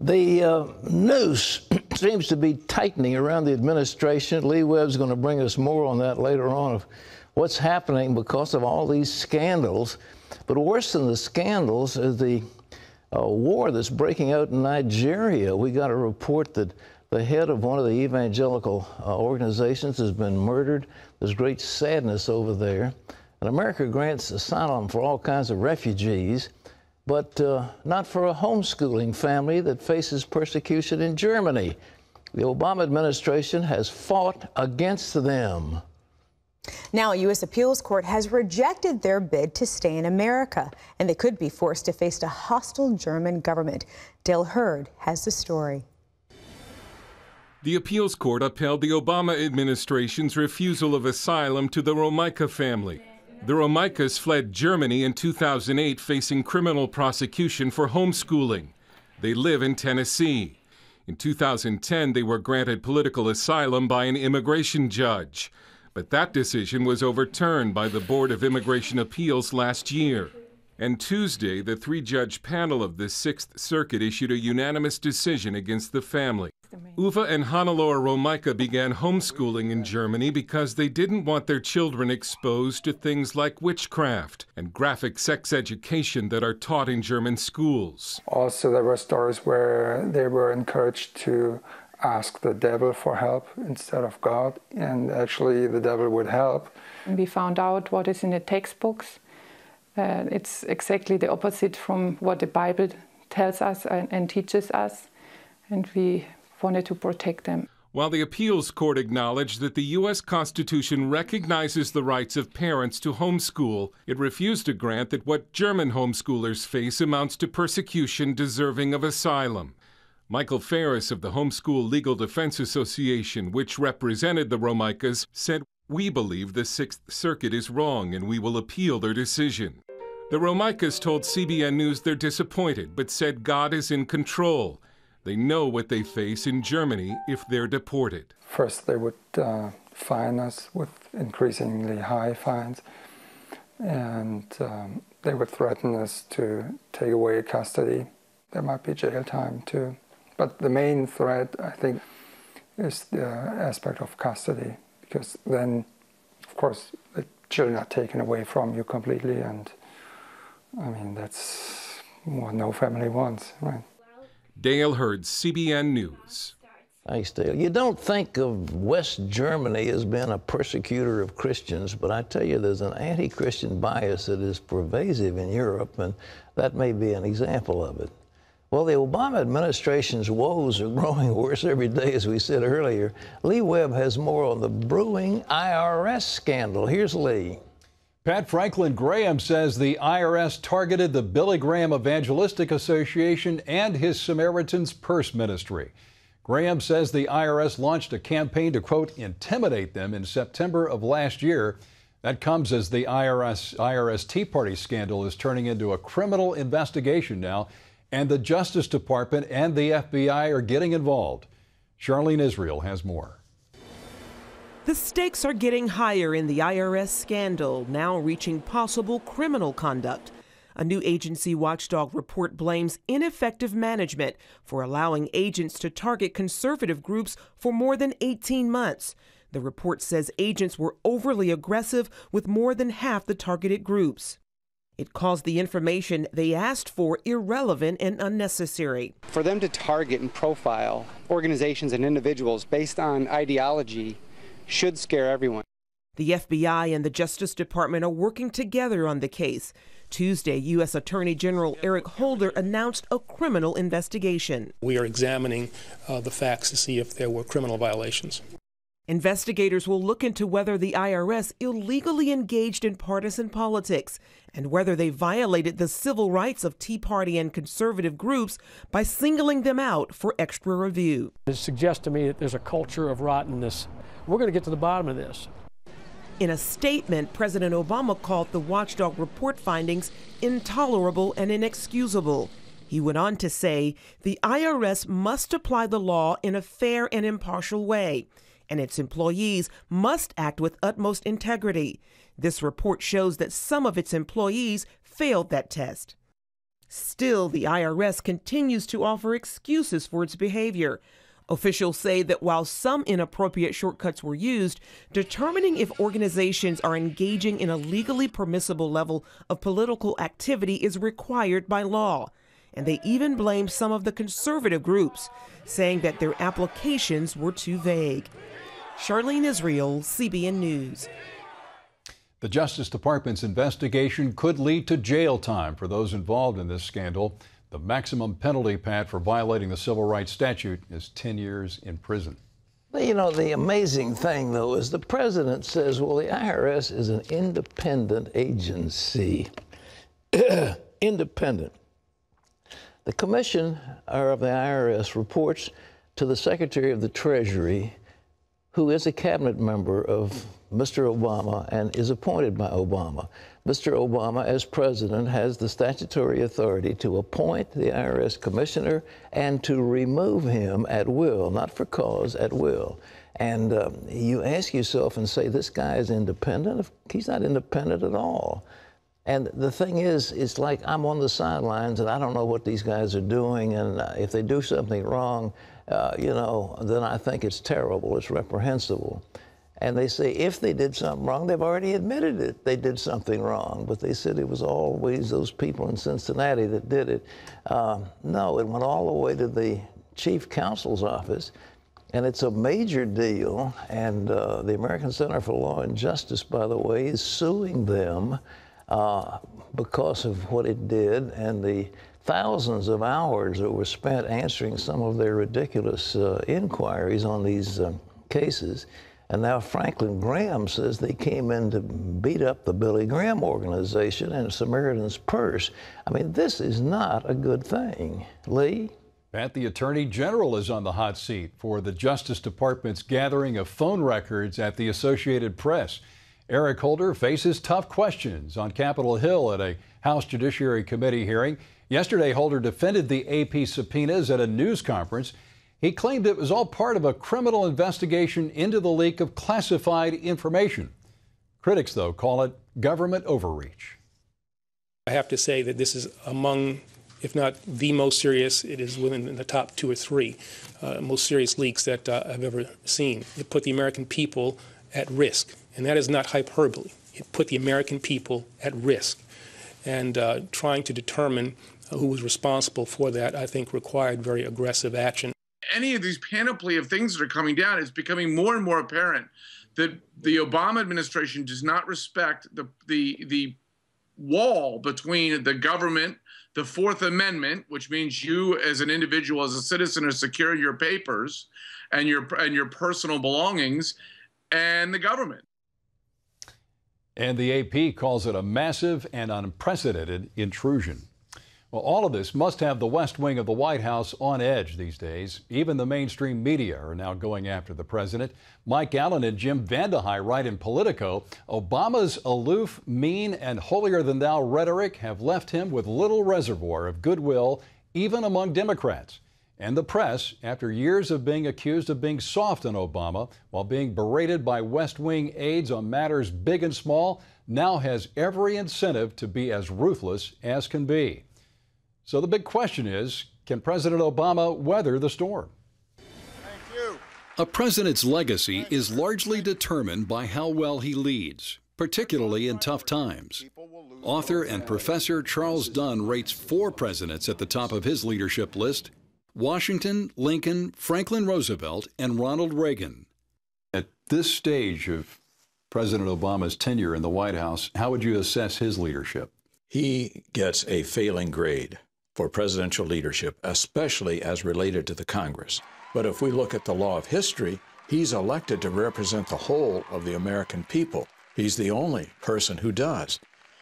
The noose seems to be tightening around the administration. Lee Webb's going to bring us more on that later on of what's happening because of all these scandals. But worse than the scandals is the war that's breaking out in Nigeria. We got a report that the head of one of the evangelical organizations has been murdered. There's great sadness over there. And America grants asylum for all kinds of refugees, but not for a homeschooling family that faces persecution in Germany. The Obama administration has fought against them. Now, a U.S. appeals court has rejected their bid to stay in America, and they could be forced to face a hostile German government. Dale Hurd has the story. The appeals court upheld the Obama administration's refusal of asylum to the Romica family. The Romicas fled Germany in 2008, facing criminal prosecution for homeschooling. They live in Tennessee. In 2010, they were granted political asylum by an immigration judge. But that decision was overturned by the Board of Immigration Appeals last year. And Tuesday, the three-judge panel of the Sixth Circuit issued a unanimous decision against the family. Uwe and Hannelore Romica began homeschooling in Germany because they didn't want their children exposed to things like witchcraft and graphic sex education that are taught in German schools. Also, there were stories where they were encouraged to ask the devil for help instead of God, and actually the devil would help. We found out what is in the textbooks. It's exactly the opposite from what the Bible tells us and teaches us, and we wanted to protect them. While the appeals court acknowledged that the U.S. Constitution recognizes the rights of parents to homeschool, it refused to grant that what German homeschoolers face amounts to persecution deserving of asylum. Michael Ferris of the Homeschool Legal Defense Association, which represented the Romicas, said, "We believe the Sixth Circuit is wrong and we will appeal their decision." The Romicas told CBN News they're disappointed, but said God is in control. They know what they face in Germany if they're deported. First, they would fine us with increasingly high fines, and they would threaten us to take away custody. There might be jail time too. But the main threat, I think, is the aspect of custody, because then, of course, the children are taken away from you completely, and I mean, that's what no family wants, right? Dale Hurd, CBN News. Thanks, Dale. You don't think of West Germany as being a persecutor of Christians, but I tell you, there's an anti-Christian bias that is pervasive in Europe, and that may be an example of it. Well, the Obama administration's woes are growing worse every day, as we said earlier. Lee Webb has more on the brewing IRS scandal. Here's Lee. Pat Franklin Graham says the IRS targeted the Billy Graham Evangelistic Association and his Samaritan's Purse ministry. Graham says the IRS launched a campaign to, quote, intimidate them in September of last year. That comes as the IRS Tea Party Scandal is turning into a criminal investigation now, and the Justice Department and the FBI are getting involved. Charlene Israel has more. The stakes are getting higher in the IRS scandal, now reaching possible criminal conduct. A new agency watchdog report blames ineffective management for allowing agents to target conservative groups for more than 18 months. The report says agents were overly aggressive with more than half the targeted groups. It calls the information they asked for irrelevant and unnecessary. For them to target and profile organizations and individuals based on ideology should scare everyone. The FBI and the Justice Department are working together on the case. Tuesday, U.S. Attorney General Eric Holder announced a criminal investigation. We are examining the facts to see if there were criminal violations. Investigators will look into whether the IRS illegally engaged in partisan politics and whether they violated the civil rights of Tea Party and conservative groups by singling them out for extra review. It suggests to me that there's a culture of rottenness. We're going to get to the bottom of this. In a statement, President Obama called the watchdog report findings intolerable and inexcusable. He went on to say the IRS must apply the law in a fair and impartial way, and its employees must act with utmost integrity. This report shows that some of its employees failed that test. Still, the IRS continues to offer excuses for its behavior. Officials say that while some inappropriate shortcuts were used, determining if organizations are engaging in a legally permissible level of political activity is required by law. And they even blame some of the conservative groups, saying that their applications were too vague. Charlene Israel, CBN News. The Justice Department's investigation could lead to jail time for those involved in this scandal. The maximum penalty, Pat, for violating the civil rights statute is 10 years in prison. Well, you know, the amazing thing, though, is the president says, well, the IRS is an independent agency. Independent. The commissioner of the IRS reports to the Secretary of the Treasury, who is a cabinet member of Mr. Obama and is appointed by Obama. Mr. Obama, as president, has the statutory authority to appoint the IRS commissioner and to remove him at will, not for cause, at will. And you ask yourself and say, this guy is independent? He's not independent at all. And the thing is, it's like I'm on the sidelines and I don't know what these guys are doing, and if they do something wrong, you know, then I think it's terrible, it's reprehensible. And they say if they did something wrong, they've already admitted it. They did something wrong, but they said it was always those people in Cincinnati that did it. No, it went all the way to the chief counsel's office, and it's a major deal. And the American Center for Law and Justice, by the way, is suing them because of what it did and the thousands of hours that were spent answering some of their ridiculous inquiries on these cases. And now Franklin Graham says they came in to beat up the Billy Graham organization and Samaritan's Purse. I mean, this is not a good thing. Lee? Pat, the Attorney General is on the hot seat for the Justice Department's gathering of phone records at the Associated Press. Eric Holder faces tough questions on Capitol Hill at a House Judiciary Committee hearing. Yesterday, Holder defended the AP subpoenas at a news conference. He claimed it was all part of a criminal investigation into the leak of classified information. Critics, though, call it government overreach. I have to say that this is among, if not the most serious, it is within the top 2 or 3 most serious leaks that I've ever seen. It put the American people at risk, and that is not hyperbole. It put the American people at risk. And trying to determine who was responsible for that, I think, required very aggressive action. Any of these panoply of things that are coming down, it's becoming more and more apparent that the Obama administration does not respect the wall between the government, the Fourth Amendment, which means you as an individual, as a citizen, are secure your papers and your personal belongings, and the government. And the AP calls it a massive and unprecedented intrusion. Well, all of this must have the West Wing of the White House on edge these days. Even the mainstream media are now going after the president. Mike Allen and Jim Vandehei write in Politico, Obama's aloof, mean, and holier-than-thou rhetoric have left him with little reservoir of goodwill, even among Democrats. And the press, after years of being accused of being soft on Obama while being berated by West Wing aides on matters big and small, now has every incentive to be as ruthless as can be. So the big question is, can President Obama weather the storm? Thank you. A president's legacy is largely determined by how well he leads, particularly in tough times. Author and professor Charles Dunn rates 4 presidents at the top of his leadership list: Washington, Lincoln, Franklin Roosevelt, and Ronald Reagan. At this stage of President Obama's tenure in the White House, how would you assess his leadership? He gets a failing grade for presidential leadership, especially as related to the Congress. But if we look at the law of history, he's elected to represent the whole of the American people. He's the only person who does.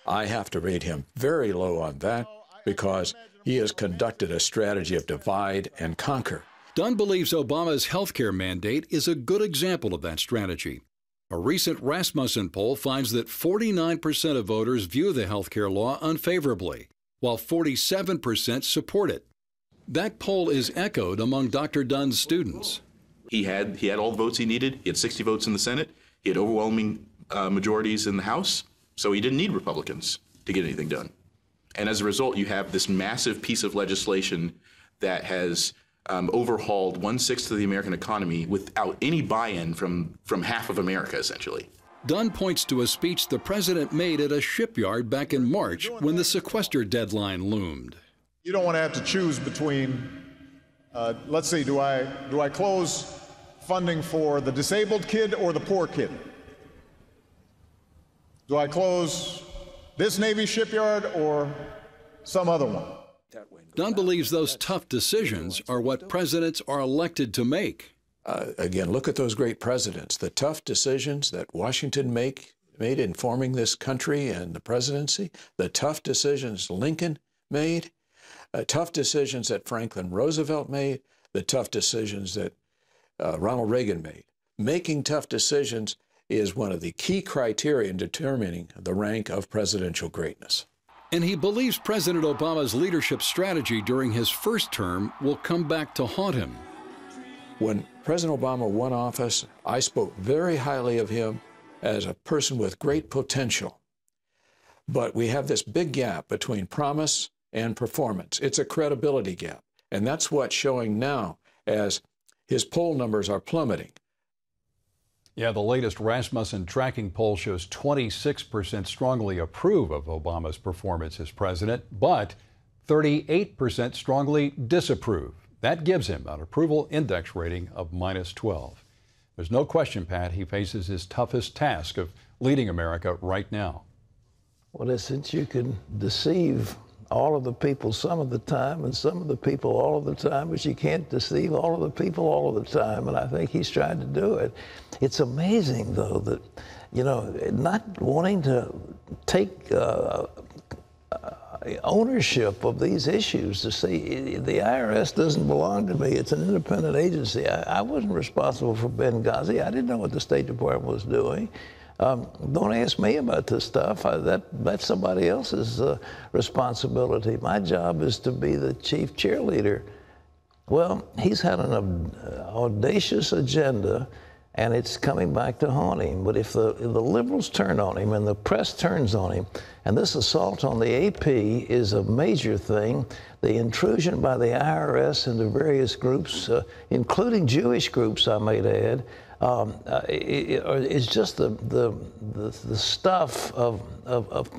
I have to rate him very low on that because he has conducted a strategy of divide and conquer. Dunn believes Obama's health care mandate is a good example of that strategy. A recent Rasmussen poll finds that 49% of voters view the health care law unfavorably, while 47% support it. That poll is echoed among Dr. Dunn's students. He had all the votes he needed. He had 60 votes in the Senate. He had overwhelming majorities in the House, so he didn't need Republicans to get anything done. And as a result, you have this massive piece of legislation that has overhauled 1/6 of the American economy without any buy-in from half of America, essentially. Dunn points to a speech the president made at a shipyard back in March when the sequester deadline loomed. You don't want to have to choose between, let's see, do I close funding for the disabled kid or the poor kid? Do I close this Navy shipyard or some other one? Dunn believes those tough decisions are what presidents are elected to make. Again, look at those great presidents. The tough decisions that Washington made in forming this country and the presidency, the tough decisions Lincoln made, tough decisions that Franklin Roosevelt made, the tough decisions that Ronald Reagan made. Making tough decisions is one of the key criteria in determining the rank of presidential greatness. And he believes President Obama's leadership strategy during his first term will come back to haunt him. When President Obama won office, I spoke very highly of him as a person with great potential. But we have this big gap between promise and performance. It's a credibility gap. And that's what's showing now as his poll numbers are plummeting. Yeah, the latest Rasmussen tracking poll shows 26% strongly approve of Obama's performance as president, but 38% strongly disapprove. That gives him an approval index rating of -12. There's no question, Pat, he faces his toughest task of leading America right now. Well, since you can deceive all of the people some of the time and some of the people all of the time, but you can't deceive all of the people all of the time, and I think he's tried to do it. It's amazing, though, that, you know, not wanting to take ownership of these issues, to say the IRS doesn't belong to me, it's an independent agency. I wasn't responsible for Benghazi. I didn't know what the State Department was doing. Don't ask me about this stuff. That's somebody else's responsibility. My job is to be the chief cheerleader. Well, he's had an audacious agenda, and it's coming back to haunt him. But if the liberals turn on him and the press turns on him, and this assault on the AP is a major thing, the intrusion by the IRS into various groups, including Jewish groups, I might add, it's just the stuff of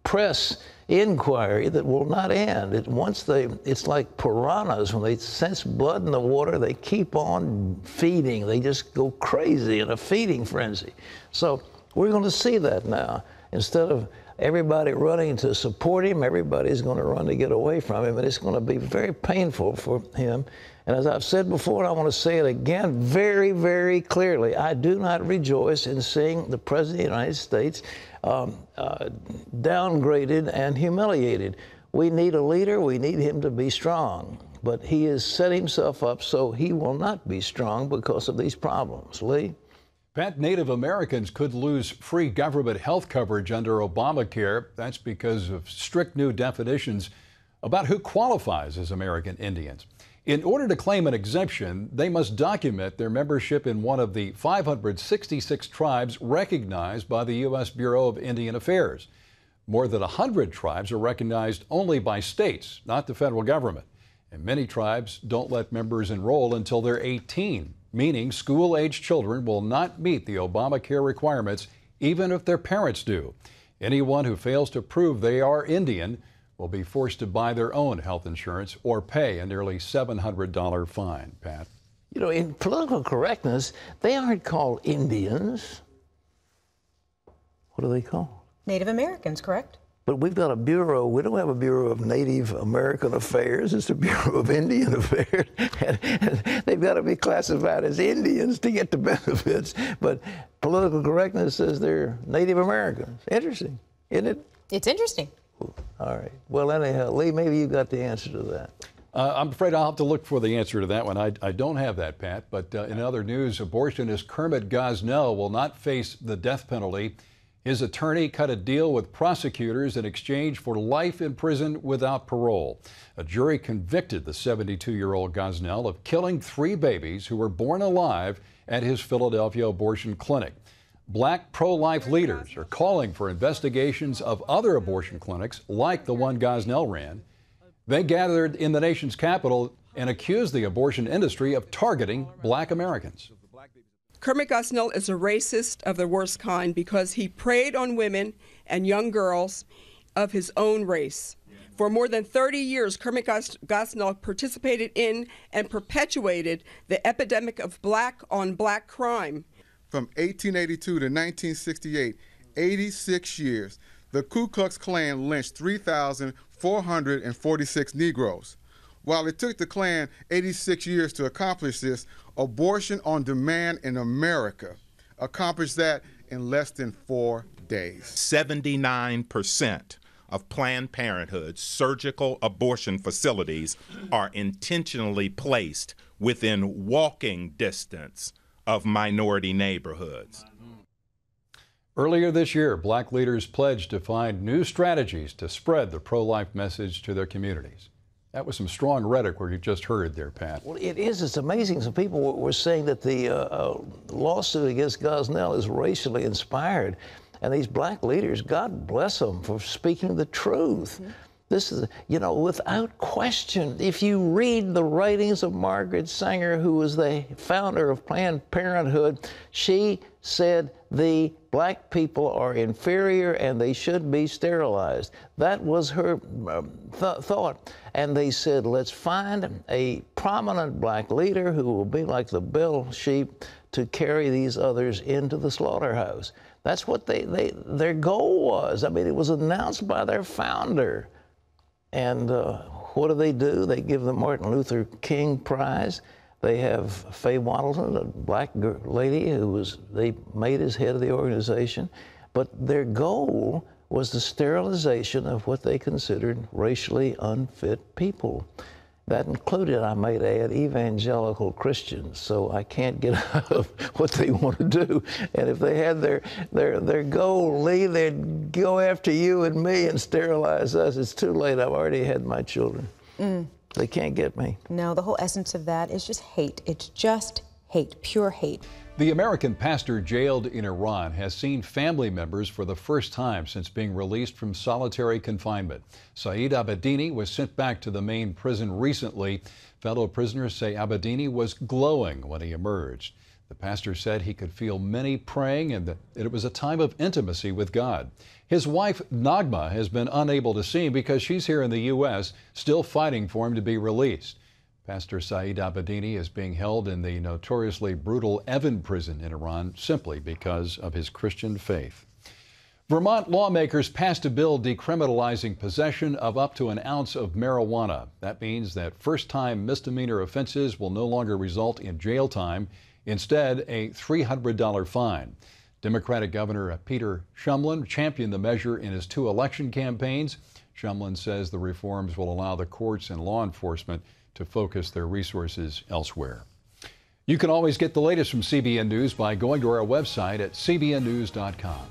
press inquiry that will not end. It's like piranhas. When they sense blood in the water, they keep on feeding. They just go crazy in a feeding frenzy. So we're going to see that now. Instead of everybody running to support him, everybody's going to run to get away from him, and it's going to be very painful for him. And as I've said before, and I want to say it again very, very clearly, I do not rejoice in seeing the President of the United States downgraded and humiliated. We need a leader. We need him to be strong. But he has set himself up so he will not be strong because of these problems. Lee? Pat, Native Americans could lose free government health coverage under Obamacare. That's because of strict new definitions about who qualifies as American Indians. In order to claim an exemption, they must document their membership in one of the 566 tribes recognized by the U.S. Bureau of Indian Affairs. More than 100 tribes are recognized only by states, not the federal government. And many tribes don't let members enroll until they're 18, meaning school-age children will not meet the Obamacare requirements even if their parents do. Anyone who fails to prove they are Indian will be forced to buy their own health insurance or pay a nearly $700 fine. Pat? You know, in political correctness, they aren't called Indians. What are they called? Native Americans, correct? But we've got a bureau. We don't have a Bureau of Native American Affairs. It's a Bureau of Indian Affairs. And they've got to be classified as Indians to get the benefits. But political correctness says they're Native Americans. Interesting, isn't it? It's interesting. All right. Well, anyhow, Lee, maybe you got the answer to that. I'm afraid I'll have to look for the answer to that one. I don't have that, Pat. But in other news, abortionist Kermit Gosnell will not face the death penalty. His attorney cut a deal with prosecutors in exchange for life in prison without parole. A jury convicted the 72-year-old Gosnell of killing 3 babies who were born alive at his Philadelphia abortion clinic. Black pro-life leaders are calling for investigations of other abortion clinics like the one Gosnell ran. They gathered in the nation's capital and accused the abortion industry of targeting Black Americans. Kermit Gosnell is a racist of the worst kind because he preyed on women and young girls of his own race. For more than 30 years, Kermit Gosnell participated in and perpetuated the epidemic of black-on-black crime. From 1882 to 1968, 86 years, the Ku Klux Klan lynched 3,446 Negroes. While it took the Klan 86 years to accomplish this, abortion on demand in America accomplished that in less than 4 days. 79% of Planned Parenthood's surgical abortion facilities are intentionally placed within walking distance of minority neighborhoods. Earlier this year, Black leaders pledged to find new strategies to spread the pro-life message to their communities. That was some strong rhetoric where you just heard there, Pat. Well, it is. It's amazing. Some people were saying that the lawsuit against Gosnell is racially inspired. And these Black leaders, God bless them for speaking the truth. Mm-hmm. This is, you know, without question, if you read the writings of Margaret Sanger, who was the founder of Planned Parenthood, she said the Black people are inferior and they should be sterilized. That was her thought. And they said, let's find a prominent Black leader who will be like the bell sheep to carry these others into the slaughterhouse. That's what their goal was. I mean, it was announced by their founder. And what do? They give the Martin Luther King Prize. They have Faye Wattleton, a Black lady they made as head of the organization. But their goal was the sterilization of what they considered racially unfit people. That included, I might add, evangelical Christians. So I can't get out of what they want to do. And if they had their goal, Lee, they'd go after you and me and sterilize us. It's too late. I've already had my children. They can't get me. No, the whole essence of that is just hate. It's just hate, pure hate. The American pastor jailed in Iran has seen family members for the first time since being released from solitary confinement. Saeed Abedini was sent back to the main prison recently. Fellow prisoners say Abedini was glowing when he emerged. The pastor said he could feel many praying and that it was a time of intimacy with God. His wife, Nagma, has been unable to see him because she's here in the U.S., still fighting for him to be released. Pastor Saeed Abedini is being held in the notoriously brutal Evin prison in Iran simply because of his Christian faith. Vermont lawmakers passed a bill decriminalizing possession of up to an ounce of marijuana. That means that first-time misdemeanor offenses will no longer result in jail time. Instead, a $300 fine. Democratic Governor Peter Shumlin championed the measure in his 2 election campaigns. Shumlin says the reforms will allow the courts and law enforcement to focus their resources elsewhere. You can always get the latest from CBN News by going to our website at cbnnews.com.